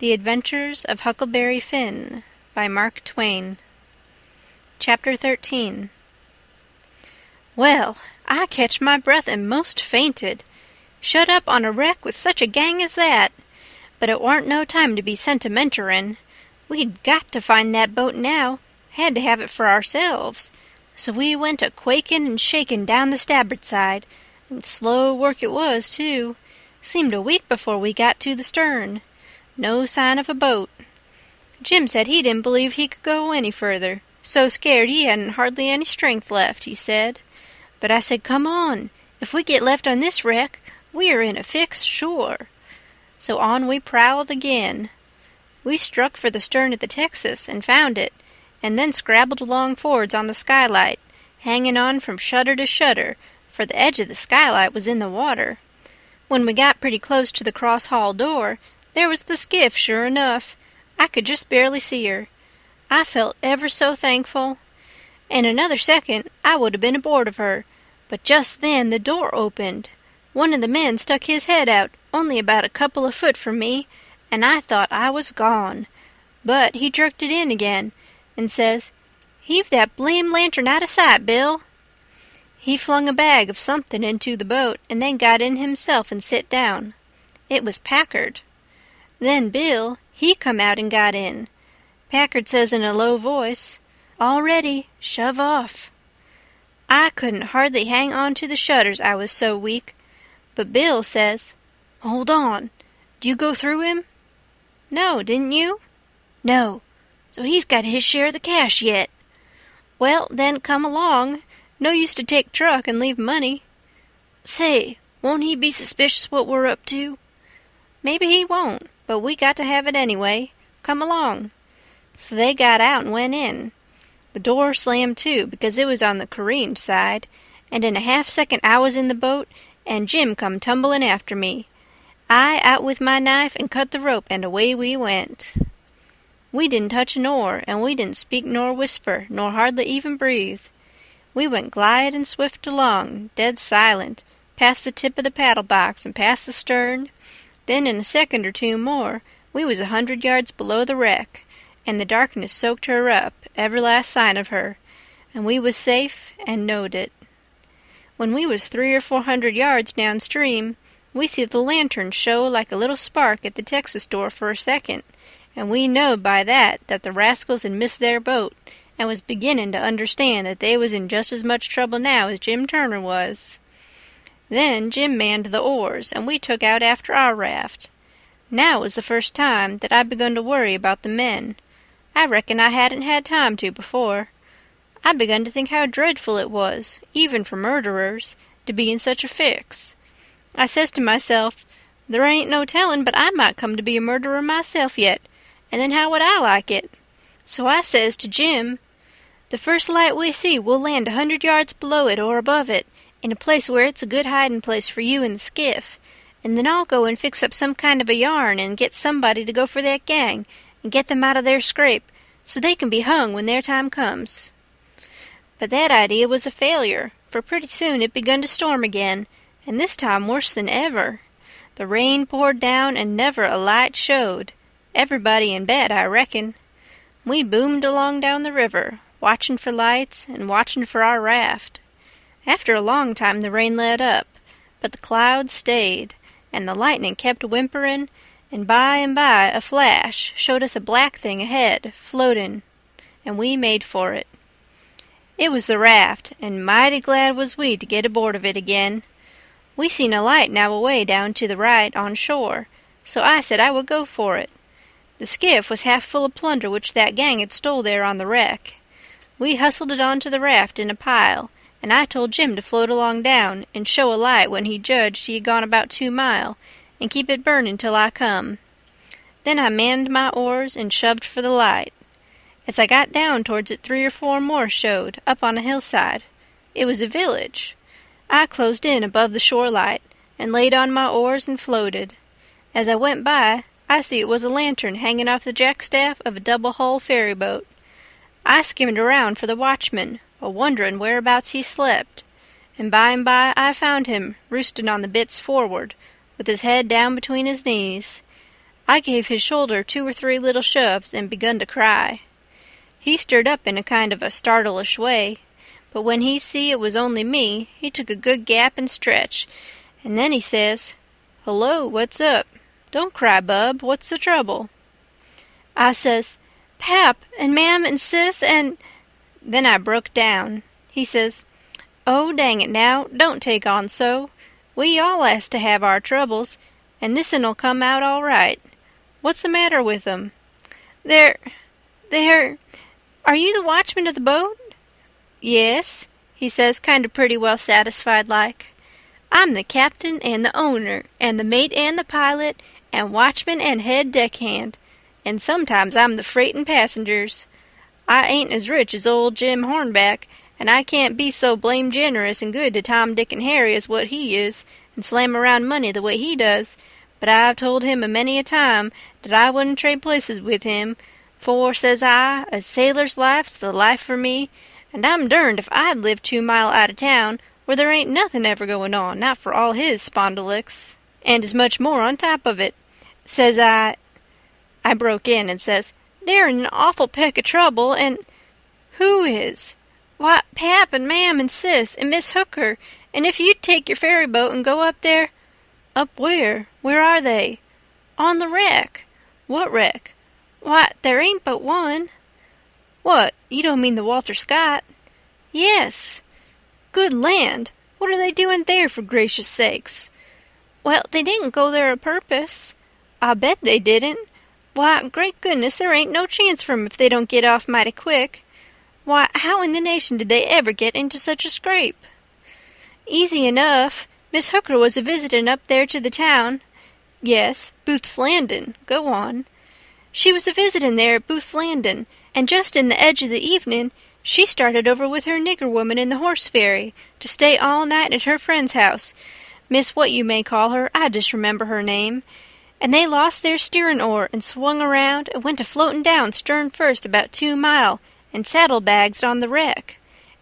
The Adventures of Huckleberry Finn by Mark Twain. Chapter 13. Well, I catched my breath and most fainted. Shut up on a wreck with such a gang as that. But it warn't no time to be sentimenterin'. We'd got to find that boat now, had to have it for ourselves. So we went a-quakin' and shakin' down the starboard side, and slow work it was, too. Seemed a week before we got to the stern. No sign of a boat. Jim said he didn't believe he could go any further. So scared he hadn't hardly any strength left, he said. But I said, come on. If we get left on this wreck, we are in a fix, sure. So on we prowled again. We struck for the stern of the Texas and found it, and then scrabbled along forwards on the skylight, hanging on from shutter to shutter, for the edge of the skylight was in the water. When we got pretty close to the cross-hall door, there was the skiff, sure enough. I could just barely see her. I felt ever so thankful. In another second I would have been aboard of her, but just then the door opened. One of the men stuck his head out, only about a couple of foot from me, and I thought I was gone. But he jerked it in again, and says, "Heave that blame lantern out of sight, Bill." He flung a bag of something into the boat, and then got in himself and sit down. It was Packard. Then Bill, he come out and got in. Packard says in a low voice, "All ready, shove off." I couldn't hardly hang on to the shutters, I was so weak. But Bill says, "Hold on. Do you go through him?" "No, didn't you?" "No. So he's got his share of the cash yet." "Well, then come along. No use to take truck and leave money." "Say, won't he be suspicious what we're up to?" "Maybe he won't, but we got to have it anyway. Come along." So they got out and went in. The door slammed to because it was on the careened side, and in a half-second I was in the boat, and Jim come tumbling after me. I out with my knife and cut the rope, and away we went. We didn't touch an oar, and we didn't speak nor whisper, nor hardly even breathe. We went glidin' swift along, dead silent, past the tip of the paddle box and past the stern. Then in a second or two more we was 100 yards below the wreck, and the darkness soaked her up, every last sign of her, and we was safe and knowed it. When we was 300 or 400 yards downstream, we see the lantern show like a little spark at the Texas door for a second, and we knowed by that the rascals had missed their boat, and was beginning to understand that they was in just as much trouble now as Jim Turner was. Then Jim manned the oars, and we took out after our raft. Now was the first time that I begun to worry about the men. I reckon I hadn't had time to before. I begun to think how dreadful it was, even for murderers, to be in such a fix. I says to myself, there ain't no telling but I might come to be a murderer myself yet, and then how would I like it? So I says to Jim, the first light we see we'll land 100 yards below it or above it, in a place where it's a good hiding place for you and the skiff, and then I'll go and fix up some kind of a yarn and get somebody to go for that gang and get them out of their scrape so they can be hung when their time comes. But that idea was a failure, for pretty soon it begun to storm again, and this time worse than ever. The rain poured down and never a light showed. Everybody in bed, I reckon. We boomed along down the river, watching for lights and watching for our raft. After a long time the rain let up, but the clouds stayed, and the lightning kept whimpering, and by a flash showed us a black thing ahead, floating, and we made for it. It was the raft, and mighty glad was we to get aboard of it again. We seen a light now away down to the right on shore, so I said I would go for it. The skiff was half full of plunder which that gang had stole there on the wreck. We hustled it onto the raft in a pile, and I told Jim to float along down and show a light when he judged he had gone about 2 mile, and keep it burning till I come. Then I manned my oars and shoved for the light. As I got down towards it 3 or 4 more showed, up on a hillside. It was a village. I closed in above the shore light, and laid on my oars and floated. As I went by, I see it was a lantern hanging off the jackstaff of a double-hull ferry-boat. I skimmed around for the watchman, a-wondering whereabouts he slept, and by I found him roosting on the bitts forward, with his head down between his knees. I gave his shoulder 2 or 3 little shoves and begun to cry. He stirred up in a kind of a startlish way, but when he see it was only me, he took a good gap and stretch, and then he says, "Hello, what's up? Don't cry, bub, what's the trouble?" I says, "Pap, and Mam, and Sis, and—" Then I broke down. He says, "Oh, dang it now, don't take on so. We all has to have our troubles, and this'n'll come out all right. What's the matter with 'em?" They're... Are you the watchman of the boat?" "Yes," he says, kind of pretty well satisfied like. "I'm the captain and the owner, and the mate and the pilot, and watchman and head deckhand, and sometimes I'm the freight and passengers. I ain't as rich as old Jim Hornback, and I can't be so blame generous and good to Tom, Dick, and Harry as what he is, and slam around money the way he does, but I've told him a many a time that I wouldn't trade places with him, for, says I, a sailor's life's the life for me, and I'm derned if I'd live 2 mile out of town where there ain't nothing ever going on, not for all his spondylix, and as much more on top of it. Says I broke in and says, "They're in an awful peck of trouble, and—" "Who is?" "Why, Pap and Mam and Sis and Miss Hooker, and if you'd take your ferry boat and go up there—" "Up where? Where are they?" "On the wreck." "What wreck?" "Why, there ain't but one." "What, you don't mean the Walter Scott?" "Yes." "Good land! What are they doing there, for gracious sakes?" "Well, they didn't go there a purpose." "I bet they didn't. Why, great goodness, there ain't no chance for 'em if they don't get off mighty quick. Why, how in the nation did they ever get into such a scrape?" "Easy enough. Miss Hooker was a-visitin' up there to the town." "Yes, Booth's Landin'. Go on." "She was a-visitin' there at Booth's Landin', and just in the edge of the evenin' she started over with her nigger woman in the horse ferry to stay all night at her friend's house, Miss what you may call her, I just remember her name, and they lost their steerin' oar and swung around and went a-floatin' down stern first about 2 mile and saddle-bagsed on the wreck,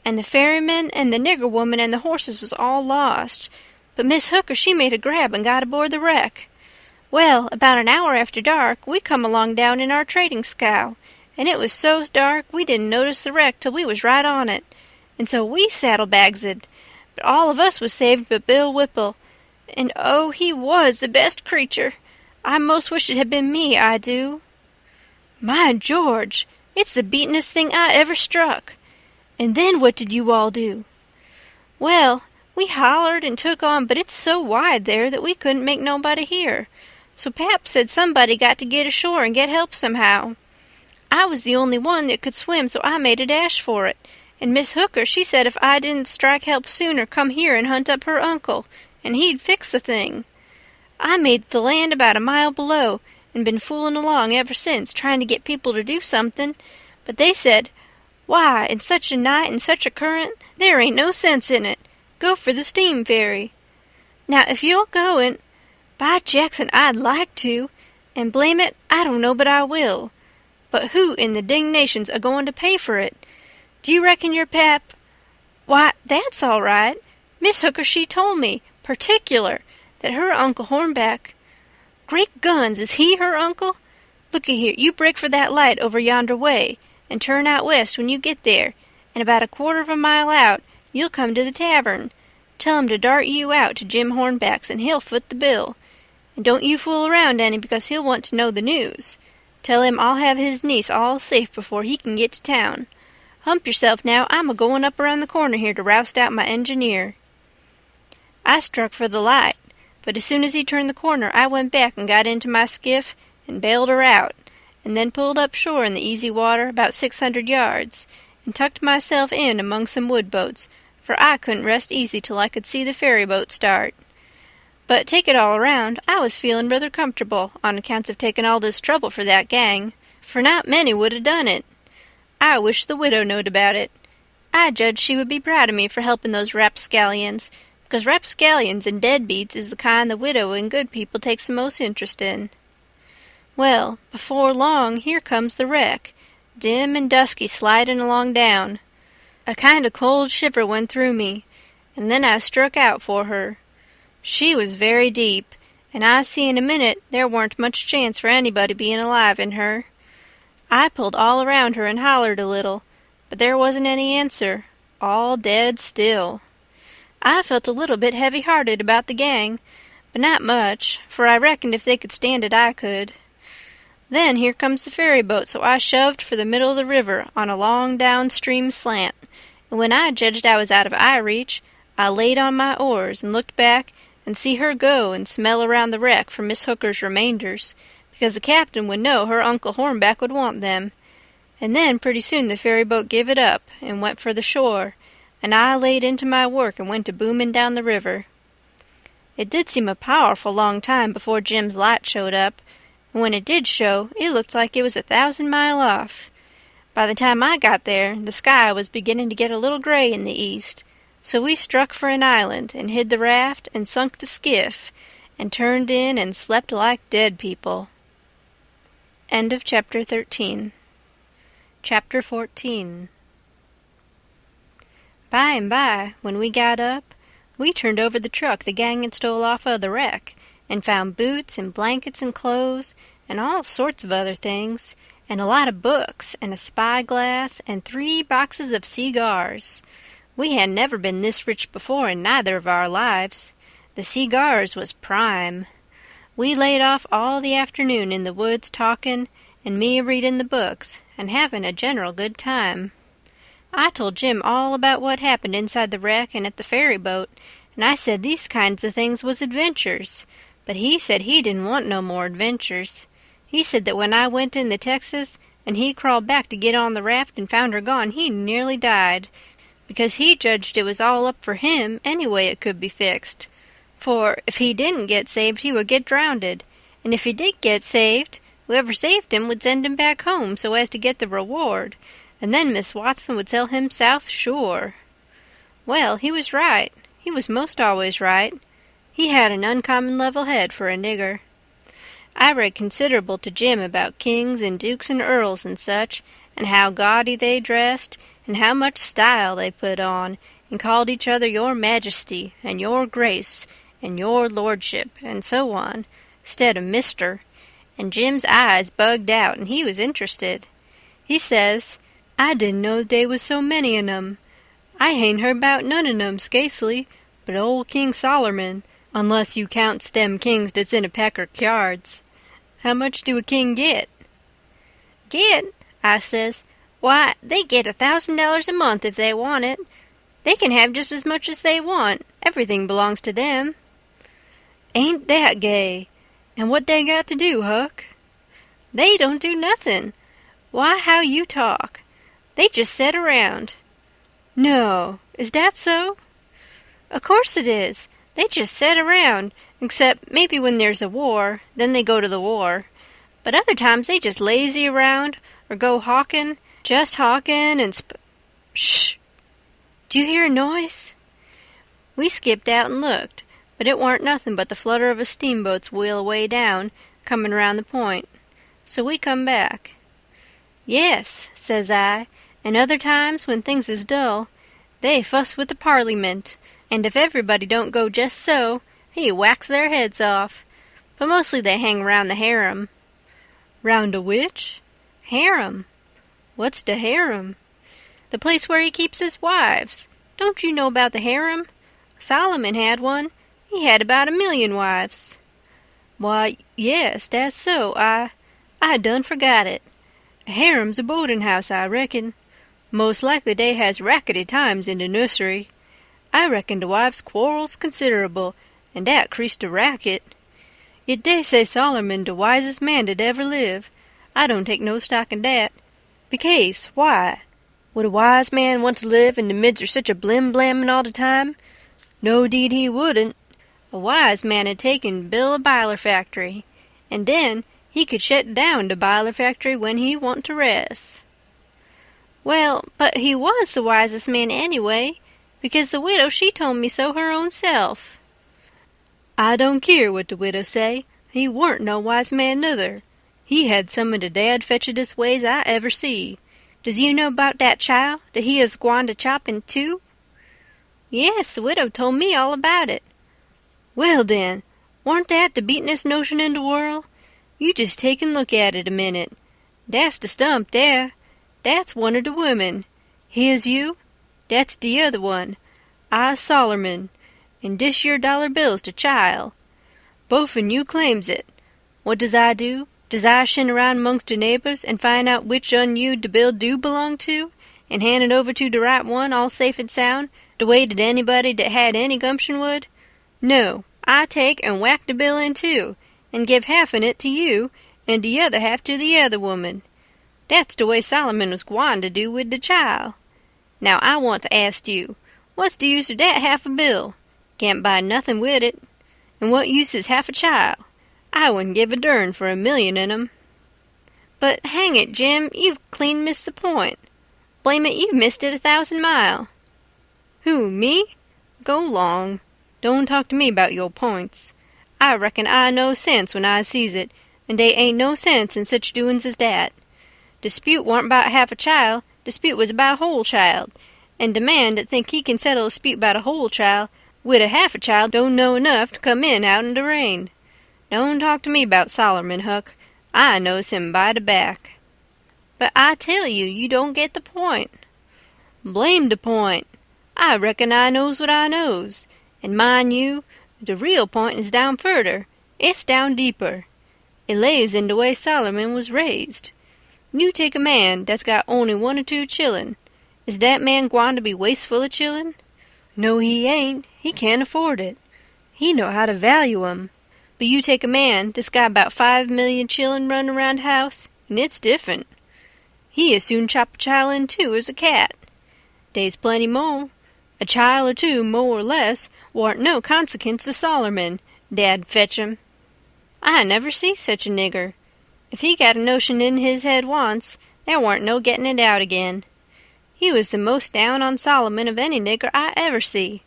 and the ferryman and the nigger woman and the horses was all lost, but Miss Hooker she made a grab and got aboard the wreck. Well, about an hour after dark, we come along down in our trading scow, and it was so dark we didn't notice the wreck till we was right on it, and so we saddle-bagsed, but all of us was saved but Bill Whipple, and oh, he was the best creature. I most wish it had been me, I do." "My George, it's the beatin'est thing I ever struck. And then what did you all do?" "Well, we hollered and took on, but it's so wide there that we couldn't make nobody hear. So Pap said somebody got to get ashore and get help somehow. I was the only one that could swim, so I made a dash for it, and Miss Hooker she said if I didn't strike help sooner come here and hunt up her uncle, and he'd fix the thing. I made the land about a mile below, and been fooling along ever since, trying to get people to do something, but they said, 'Why, in such a night and such a current, there ain't no sense in it. Go for the steam ferry.' Now, if you'll go and— By Jackson, I'd like to, and blame it, I don't know but I will. But who in the dingnation's a-going to pay for it? Do you reckon your Pap—" "Why, that's all right. Miss Hooker she told me, particular, that her Uncle Hornback—" "Great guns, is he her uncle? Looky here, you break for that light over yonder way, and turn out west when you get there, and about a quarter of a mile out you'll come to the tavern. Tell him to dart you out to Jim Hornback's, and he'll foot the bill. And don't you fool around any, because he'll want to know the news. Tell him I'll have his niece all safe before he can get to town. Hump yourself now, I'm a-going up around the corner here to roust out my engineer." I struck for the light, but as soon as he turned the corner I went back and got into my skiff and bailed her out, and then pulled up shore in the easy water about 600 yards, and tucked myself in among some wood boats, for I couldn't rest easy till I could see the ferry boat start. But take it all around, I was feeling rather comfortable on account of taking all this trouble for that gang, for not many would have done it. I wish the widow knowed about it. I judge she would be proud of me for helping those rapscallions, because rapscallions and deadbeats is the kind the widow and good people takes the most interest in. Well, before long here comes the wreck, dim and dusky sliding along down. A kind of cold shiver went through me, and then I struck out for her. She was very deep, and I see in a minute there warn't much chance for anybody being alive in her. I pulled all around her and hollered a little, but there wasn't any answer, all dead still. I felt a little bit heavy-hearted about the gang, but not much, for I reckoned if they could stand it I could. Then here comes the ferry boat, so I shoved for the middle of the river on a long downstream slant, and when I judged I was out of eye reach, I laid on my oars and looked back and see her go and smell around the wreck for Miss Hooker's remainders, because the captain would know her Uncle Hornback would want them. And then pretty soon the ferry boat give it up and went for the shore, and I laid into my work and went to booming down the river. It did seem a powerful long time before Jim's light showed up, and when it did show, it looked like it was 1,000 miles off. By the time I got there, the sky was beginning to get a little gray in the east, so we struck for an island and hid the raft and sunk the skiff and turned in and slept like dead people. End of Chapter 13. Chapter 14. By and by, when we got up, we turned over the truck the gang had stole off of the wreck, and found boots and blankets and clothes and all sorts of other things, and a lot of books and a spyglass and 3 boxes of cigars. We had never been this rich before in neither of our lives. The cigars was prime. We laid off all the afternoon in the woods talking, and me a-reading the books, and having a general good time. I told Jim all about what happened inside the wreck and at the ferry boat, and I said these kinds of things was adventures, but he said he didn't want no more adventures. He said that when I went in the Texas, and he crawled back to get on the raft and found her gone, he nearly died, because he judged it was all up for him any way it could be fixed. For if he didn't get saved, he would get drownded, and if he did get saved, whoever saved him would send him back home so as to get the reward, and then Miss Watson would sell him South Shore. Well, he was right. He was most always right. He had an uncommon level head for a nigger. I read considerable to Jim about kings and dukes and earls and such, and how gaudy they dressed, and how much style they put on, and called each other your majesty, and your grace, and your lordship, and so on, 'stead of mister, and Jim's eyes bugged out, and he was interested. He says, "I didn't know they was so many on 'em. I hain't heard 'bout none on 'em, scasely, but old King Sollerman, unless you counts them kings that's in a pack of cards. How much do a king get?" "Get?" I says. "Why, they get $1,000 a month if they want it. They can have just as much as they want. Everything belongs to them." "Ain't that gay? And what they got to do, Huck?" "They don't do nothing. Why, how you talk. They just set around." "No, is that so?" "Of course it is. They just set around, except maybe when there's a war, then they go to the war. But other times they just lazy around, or go hawking, just hawking and Shh! Do you hear a noise?" We skipped out and looked, but it warn't nothing but the flutter of a steamboat's wheel away down, comin' round the point. So we come back. "Yes," says I, "and other times, when things is dull, they fuss with the Parlymint, and if everybody don't go just so, he whacks their heads off. But mostly they hang round the harem." "Round a which?" "Harem." "What's de harem?" "The place where he keeps his wives. Don't you know about the harem? Solomon had one. He had about 1,000,000 wives." "Why, yes, that's so. I done forgot it. A harem's a boarding house, I reckon. Most likely they has rackety times in the nursery. I reckon the wives quarrels considerable, and that creased the racket. Yet they say Solomon the wisest man that ever live. I don't take no stock in that. Becase, why? Would a wise man want to live in the midst of such a blim-blammin' all the time? No, 'deed he wouldn't. A wise man had taken Bill a biler factory, and then he could shet down the biler factory when he want to rest." "Well, but he was the wisest man anyway, because the widow she told me so her own self." "I don't keer what the widow say. He warn't no wise man nuther. He had some of the dad-fetchedest ways I ever see. Does you know 'bout that child that he is gwine to chop in two?" "Yes, the widow told me all about it." "Well, den, Warn't dat de beatin'est notion in de world? You jes take and look at it a minute. Dat's de stump dere. Dat's one of de women. Here's you. Dat's de other one. I's Sollerman, and dish yer dollar bill's de chile. Bofen you claims it. What does I do? Does I shin around amongst de neighbors and find out which un you de bill do belong to, and hand it over to de right one all safe and sound, de way dat anybody dat had any gumption would? No, I take and whack de bill in two, and give half on it to you, and de other half to the other woman. Dat's de way Solomon was gwine to do wid de chile. Now I want to ask you, what's de use of dat half a bill? Can't buy nothin' wid it. And what use is half a chile? I wouldn't give a dern for 1,000,000 in 'em. But hang it, Jim, you've clean missed the point. Blame it, you've missed it 1,000 mile. Who, me? Go 'long. Don't talk to me about your points. I reckon I know sense when I sees it, and dey ain't no sense in such doin's as dat. Dispute warn't about half a child, dispute was about a whole child, and de man that think he can settle a dispute about a whole child wid a half a child don't know enough to come in out in de rain. Don't talk to me about Solomon, Huck. I knows him by de back. But I tell you, you don't get the point. Blame de point. I reckon I knows what I knows. And mind you, de real point is down furder. It's down deeper. It lays in de way Solomon was raised. You take a man that's got only 1 or 2 chillen. Is dat man gwine to be wasteful of chillen? No, he ain't. He can't afford it. He know how to value 'em. But you take a man that's got about 5,000,000 chillen running around the house, and it's different. He as soon chop a chile in two as a cat. Dey's plenty more. A chile or two, more or less, warn't no consequence to Solomon, dad fetch 'em. I never see such a nigger. If he got a notion in his head once, there warn't no getting it out again. He was the most down on Solomon of any nigger I ever see.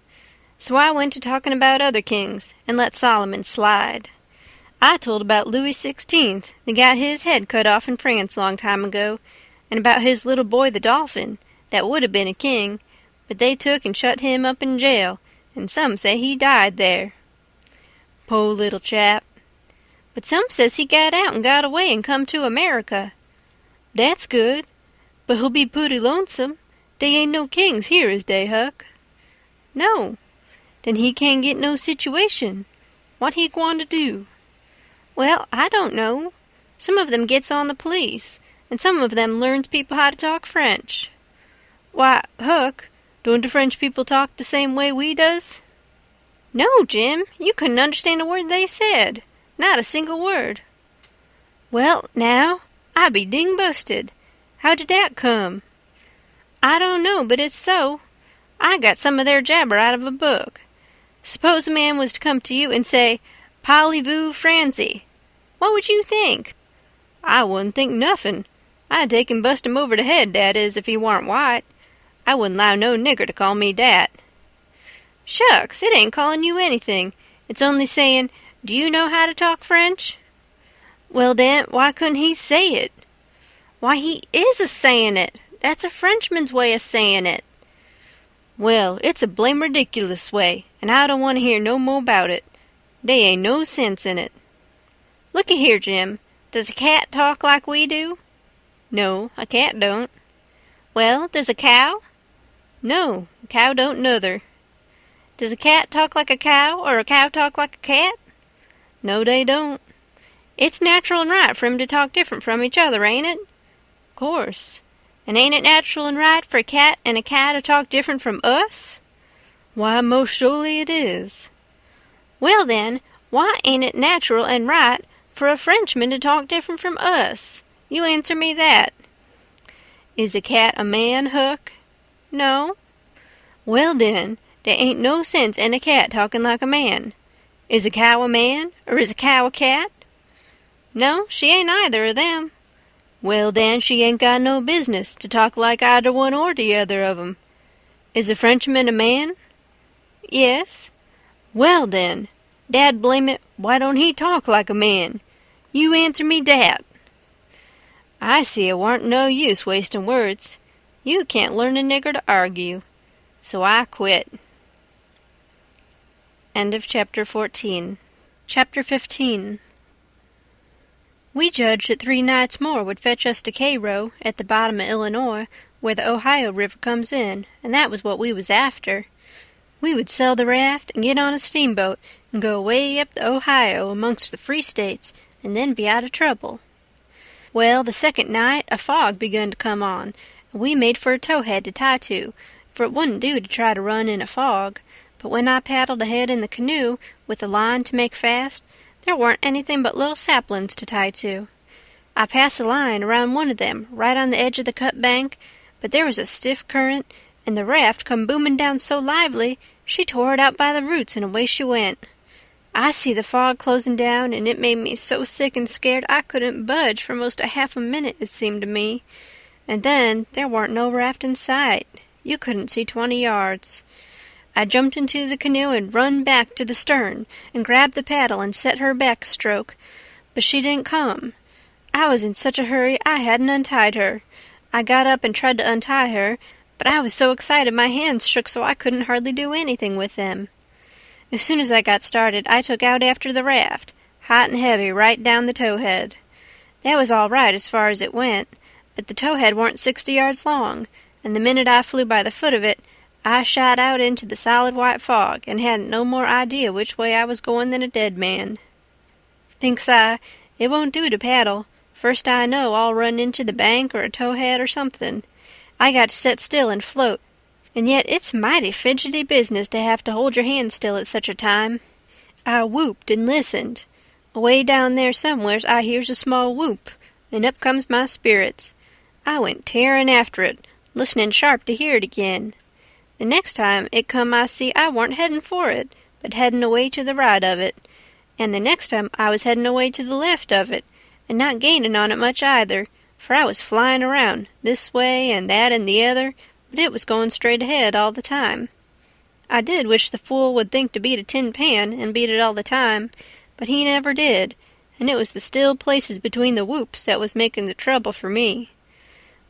So I went to talking about other kings, and let Solomon slide. I told about Louis XVI, that got his head cut off in France long time ago, and about his little boy the Dolphin, that would have been a king, but they took and shut him up in jail, and some say he died there. Po' little chap. But some says he got out and got away and come to America. That's good, but he'll be pooty lonesome. Dey ain't no kings here, is dey, Huck? No. Then he can't get no situation. What he gwine to do? Well, I don't know. Some of them gets on the police, and some of them learns people how to talk French. Why, Huck, don't the French people talk the same way we does? No, Jim, you couldn't understand a word they said. Not a single word. Well, now, I be ding busted. How did dat come? I don't know, but it's so. I got some of their jabber out of a book. Suppose a man was to come to you and say, "Parlez-vous Francie?" What would you think? I wouldn't think nuffin'. I'd take and bust him over the head, dat is, if he warn't white. I wouldn't allow no nigger to call me dat. Shucks, it ain't calling you anything. It's only saying, "Do you know how to talk French?" Well, then, why couldn't he say it? Why, he is a-sayin' it. That's a Frenchman's way of sayin' it. Well, it's a blame ridiculous way, and I don't want to hear no more about it. Dey ain't no sense in it. Looky here, Jim. Does a cat talk like we do? No, a cat don't. Well, does a cow? No, a cow don't nuther. Does a cat talk like a cow, or a cow talk like a cat? No, they don't. It's natural and right for 'em to talk different from each other, ain't it? Course. And ain't it natural and right for a cat and a cow to talk different from us? Why, most surely it is. Well, then, why ain't it natural and right for a Frenchman to talk different from us? You answer me that. Is a cat a man, Huck? No. Well, then, there ain't no sense in a cat talking like a man. Is a cow a man, or is a cow a cat? No, she ain't either of them. Well, then, she ain't got no business to talk like either one or the other of 'em. Is a Frenchman a man? Yes. Well, then, dad blame it, why don't he talk like a man? You answer me dat. I see it warn't no use wasting words. You can't learn a nigger to argue. So I quit. End of chapter 14. Chapter 15. We judged that 3 nights more would fetch us to Cairo, at the bottom of Illinois, where the Ohio River comes in, and that was what we was after. We would sell the raft and get on a steamboat and go way up the Ohio amongst the free states, and then be out of trouble. Well, the second night a fog begun to come on, and we made for a towhead to tie to, for it wouldn't do to try to run in a fog. But when I paddled ahead in the canoe, with a line to make fast, there weren't anything but little saplings to tie to. I passed the line around one of them, right on the edge of the cut bank, but there was a stiff current, and the raft come booming down so lively, she tore it out by the roots, and away she went. I see the fog closing down, and it made me so sick and scared I couldn't budge for most a half a minute, it seemed to me. And then there weren't no raft in sight. You couldn't see 20 yards. I jumped into the canoe and run back to the stern and grabbed the paddle and set her back a stroke, but she didn't come. I was in such a hurry I hadn't untied her. I got up and tried to untie her, but I was so excited my hands shook so I couldn't hardly do anything with them. As soon as I got started, I took out after the raft, hot and heavy, right down the towhead. That was all right as far as it went, but the towhead warn't 60 yards long, and the minute I flew by the foot of it, I shot out into the solid white fog, and hadn't no more idea which way I was going than a dead man. Thinks I, it won't do to paddle. First I know I'll run into the bank or a towhead or something. I got to set still and float, and yet it's mighty fidgety business to have to hold your hand still at such a time. I whooped and listened. Away down there somewheres I hears a small whoop, and up comes my spirits. I went tearing after it, listening sharp to hear it again. The next time it come I see I warn't heading for it, but heading away to the right of it. And the next time I was heading away to the left of it, and not gaining on it much either, for I was flying around, this way and that and the other, but it was going straight ahead all the time. I did wish the fool would think to beat a tin pan and beat it all the time, but he never did, and it was the still places between the whoops that was making the trouble for me.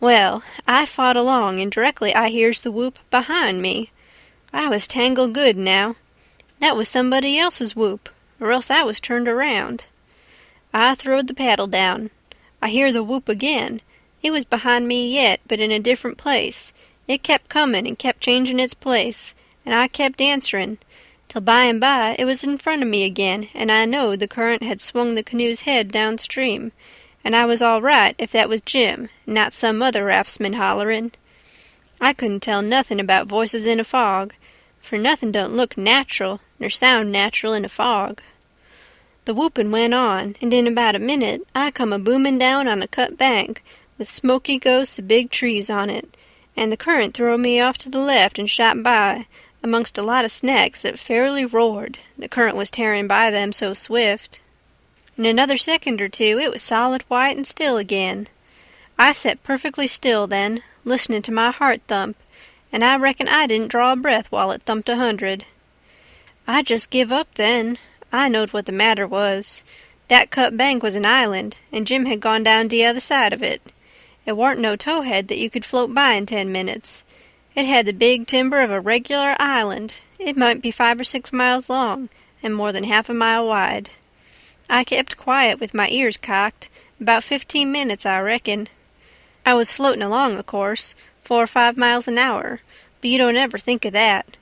Well, I fought along, and directly I hears the whoop behind me. I was tangled good now. That was somebody else's whoop, or else I was turned around. I throwed the paddle down. I hear the whoop again. It was behind me yet, but in a different place. It kept coming and kept changing its place, and I kept answering, till by and by it was in front of me again, and I knowed the current had swung the canoe's head downstream, and I was all right if that was Jim, and not some other raftsman hollerin'. I couldn't tell nothing about voices in a fog, for nothing don't look natural nor sound natural in a fog. The whoopin' went on, and in about a minute I come a-boomin' down on a cut bank with smoky ghosts of big trees on it, and the current throwed me off to the left and shot by, amongst a lot of snags that fairly roared, the current was tearing by them so swift. In another second or two it was solid white and still again. I sat perfectly still then, listening to my heart thump, and I reckon I didn't draw a breath while it thumped 100. I just give up then. I knowed what the matter was. That cut bank was an island, and Jim had gone down the other side of it. It warn't no towhead that you could float by in 10 minutes. It had the big timber of a regular island. It might be 5 or 6 miles long, and more than half a mile wide. I kept quiet with my ears cocked, about 15 minutes, I reckon. I was floating along, of course, 4 or 5 miles an hour, but you don't ever think of that.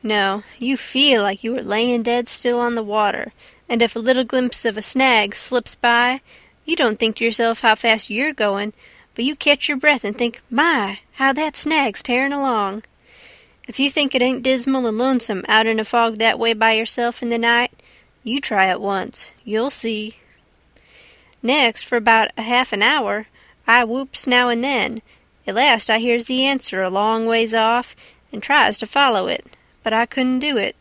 No, you feel like you were laying dead still on the water, and if a little glimpse of a snag slips by, you don't think to yourself how fast you're going, but you catch your breath and think, my, how that snag's tearing along. If you think it ain't dismal and lonesome out in a fog that way by yourself in the night, you try it once. You'll see. Next, for about a half an hour, I whoops now and then. At last I hears the answer a long ways off, and tries to follow it, but I couldn't do it.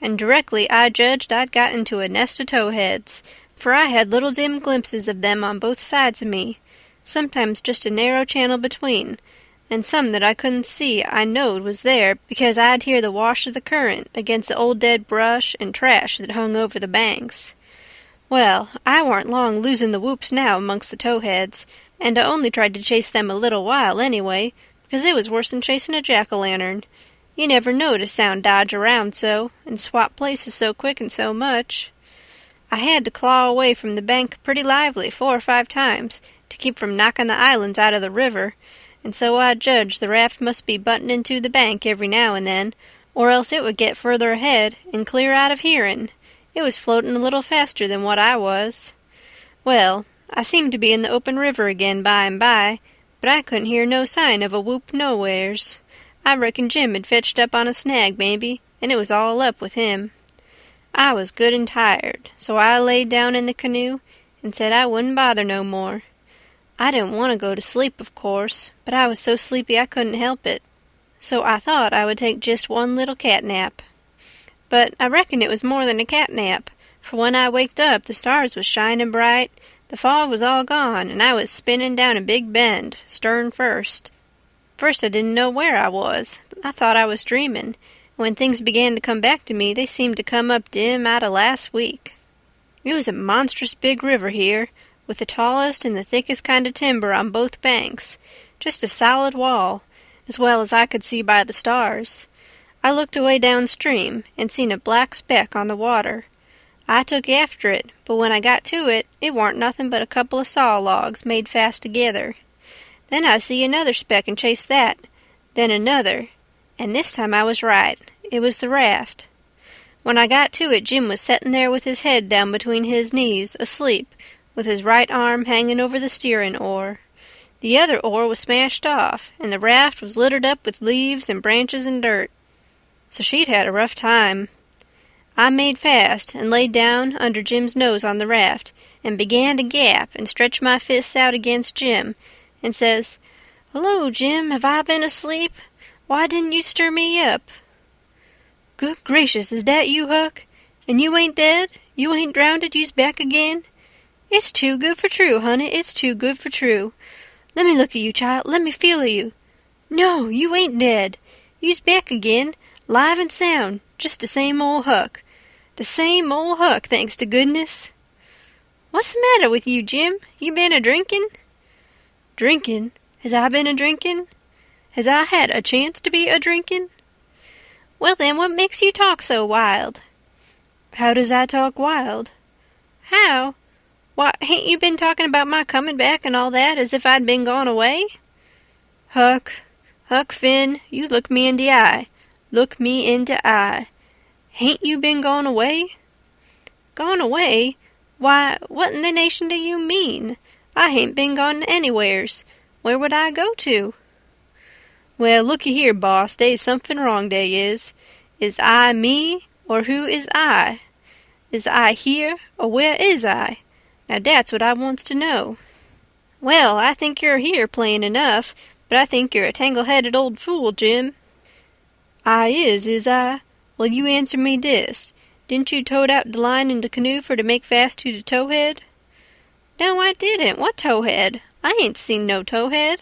And directly I judged I'd got into a nest of towheads, for I had little dim glimpses of them on both sides of me, sometimes just a narrow channel between, and some that I couldn't see I knowed was there because I'd hear the wash of the current against the old dead brush and trash that hung over the banks. Well, I warn't long losing the whoops now amongst the towheads, and I only tried to chase them a little while anyway, because it was worse than chasing a jack-o'-lantern. You never knowed a sound dodge around so, and swap places so quick and so much. I had to claw away from the bank pretty lively 4 or 5 times to keep from knocking the islands out of the river, and so I judged the raft must be butting into the bank every now and then, or else it would get further ahead and clear out of hearing. It was floating a little faster than what I was. Well, I seemed to be in the open river again by and by, but I couldn't hear no sign of a whoop nowheres. I reckon Jim had fetched up on a snag, maybe, and it was all up with him. I was good and tired, so I laid down in the canoe and said I wouldn't bother no more. I didn't want to go to sleep, of course, but I was so sleepy I couldn't help it. So I thought I would take just one little cat nap. But I reckon it was more than a cat nap, for when I waked up the stars was shining bright, the fog was all gone, and I was spinning down a big bend, stern first. First I didn't know where I was. I thought I was dreaming. When things began to come back to me, they seemed to come up dim out of last week. It was a monstrous big river here, with the tallest and the thickest kind of timber on both banks, just a solid wall, as well as I could see by the stars. I looked away downstream and seen a black speck on the water. I took after it, but when I got to it, it warn't nothing but a couple of saw logs made fast together. Then I see another speck and chased that, then another, and this time I was right. It was the raft. When I got to it, Jim was setting there with his head down between his knees, asleep, with his right arm hanging over the steering oar. The other oar was smashed off, and the raft was littered up with leaves and branches and dirt. So she'd had a rough time. I made fast and laid down under Jim's nose on the raft, and began to gap and stretch my fists out against Jim, and says, "Hello, Jim, have I been asleep? Why didn't you stir me up?" "Good gracious, is that you, Huck? And you ain't dead? You ain't drownded? You's back again? It's too good for true, honey, it's too good for true. Let me look at you, child, let me feel of you. No, you ain't dead. You's back again, live and sound, just the same old Huck. The same old Huck, thanks to goodness." "What's the matter with you, Jim? You been a-drinkin'?" "Drinkin'? Has I been a-drinkin'? Has I had a chance to be a-drinkin'?" "Well, then, what makes you talk so wild?" "How does I talk wild?" "How? Why, hain't you been talking about my comin' back and all that, as if I'd been gone away?" Huck Finn, you look me in the eye. Look me in the eye. Hain't you been gone away?" "Gone away? Why, what in the nation do you mean? I hain't been gone anywheres. Where would I go to?" "Well, looky here, boss, dey's something wrong, dey is. Is I me, or who is I? Is I here, or where is I? Now dat's what I wants to know." "Well, I think you're here plain enough, but I think you're a tangle-headed old fool, Jim." "I is I? Well, you answer me dis. Didn't you tote out de line in de canoe for to make fast to de towhead?" "No, I didn't. What towhead? I ain't seen no towhead."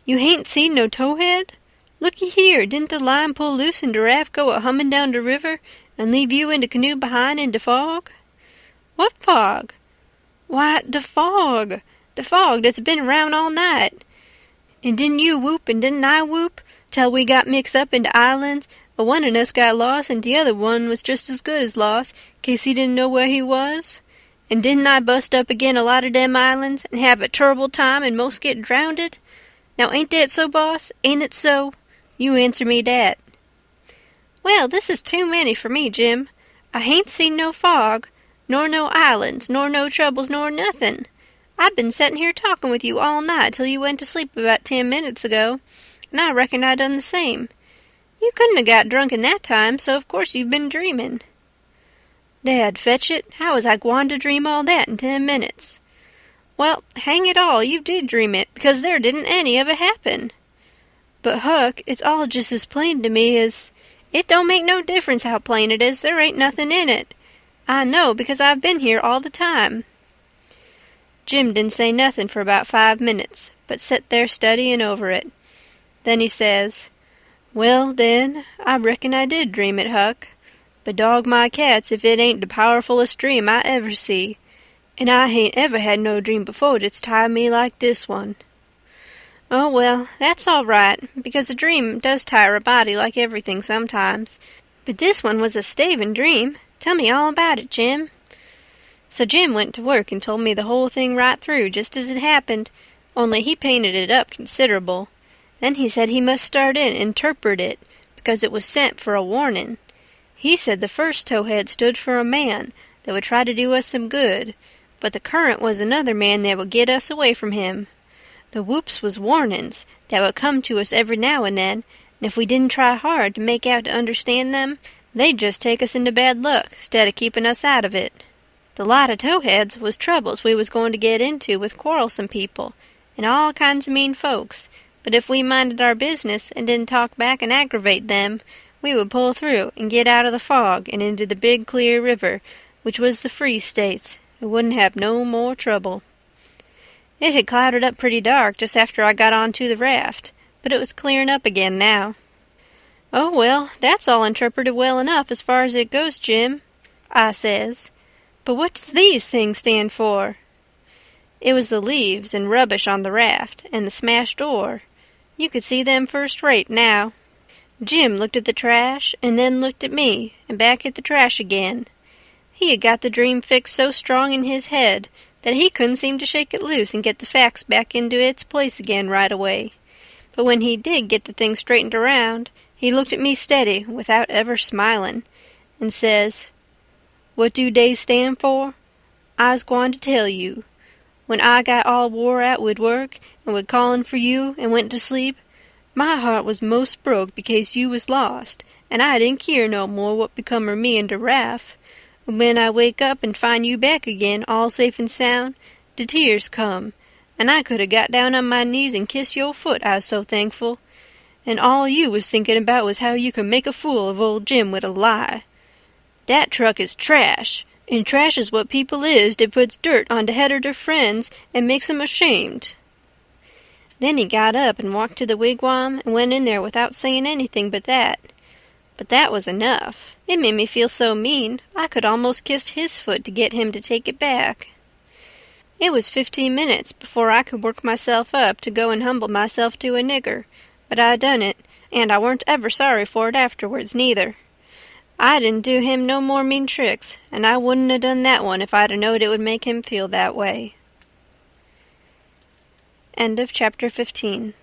"You hain't seen no towhead? Looky here, didn't de line pull loose and de raft go a-hummin' down de river and leave you in de canoe behind in de fog?" "What fog?" "Why, de fog that's been around all night. And didn't you whoop and didn't I whoop, till we got mixed up in de islands, but one of us got lost and the other one was just as good as lost, 'case he didn't know where he was? And didn't I bust up agin a lot of dem islands and have a turrible time and most get drownded? Now ain't that so, boss? Ain't it so? You answer me dat." "Well, this is too many for me, Jim. I hain't seen no fog, nor no islands, nor no troubles, nor nothin'. I've been settin' here talkin' with you all night till you went to sleep about 10 minutes ago, and I reckon I done the same. You couldn't have got drunk in that time, so of course you've been dreamin'." "Dad fetch it, how was I gwine to dream all that in 10 minutes?" "Well, hang it all, you did dream it, because there didn't any of it happen." "But, Huck, it's all just as plain to me as—" "It don't make no difference how plain it is, there ain't nothing in it. I know, because I've been here all the time." Jim didn't say nothing for about 5 minutes, but set there studying over it. Then he says, "Well, den, I reckon I did dream it, Huck. But dog my cats if it ain't the powerfulest dream I ever see. And I hain't ever had no dream before that's tied me like this one." "Oh, well, that's all right, because a dream does tire a body like everything sometimes. But this one was a staving dream. Tell me all about it, Jim." So Jim went to work and told me the whole thing right through, just as it happened, only he painted it up considerable. Then he said he must start in and interpret it, because it was sent for a warning. He said the first towhead stood for a man that would try to do us some good, but the current was another man that would get us away from him. The whoops was warnings that would come to us every now and then, and if we didn't try hard to make out to understand them, they'd just take us into bad luck, instead of keeping us out of it. The lot of towheads was troubles we was going to get into with quarrelsome people, and all kinds of mean folks, but if we minded our business and didn't talk back and aggravate them, we would pull through and get out of the fog and into the big clear river, which was the Free States, and wouldn't have no more trouble. It had clouded up pretty dark just after I got onto the raft, but it was clearing up again now. "Oh, well, that's all interpreted well enough as far as it goes, Jim," I says. "But what does these things stand for?" It was the leaves and rubbish on the raft, and the smashed oar. You could see them first-rate now. Jim looked at the trash, and then looked at me, and back at the trash again. He had got the dream fixed so strong in his head that he couldn't seem to shake it loose and get the facts back into its place again right away. But when he did get the thing straightened around, he looked at me steady, without ever smiling, and says, "What do they stand for? I's gwine to tell you. When I got all wore out wid work, and wid callin' for you, and went to sleep, my heart was most broke because you was lost, and I didn't keer no more what become of me and de raft. When I wake up and find you back again, all safe and sound, de tears come, and I could 'a' got down on my knees and kissed your foot, I was so thankful. And all you was thinking about was how you could make a fool of old Jim wid a lie. Dat truck is trash, and trash is what people is that puts dirt on de head of their friends and makes 'em ashamed." Then he got up and walked to the wigwam and went in there without saying anything but that. But that was enough. It made me feel so mean I could almost kiss his foot to get him to take it back. It was 15 minutes before I could work myself up to go and humble myself to a nigger, but I done it, and I weren't ever sorry for it afterwards, neither. I didn't do him no more mean tricks, and I wouldn't 'a' done that one if I'd 'a' knowed it would make him feel that way. End of chapter 15.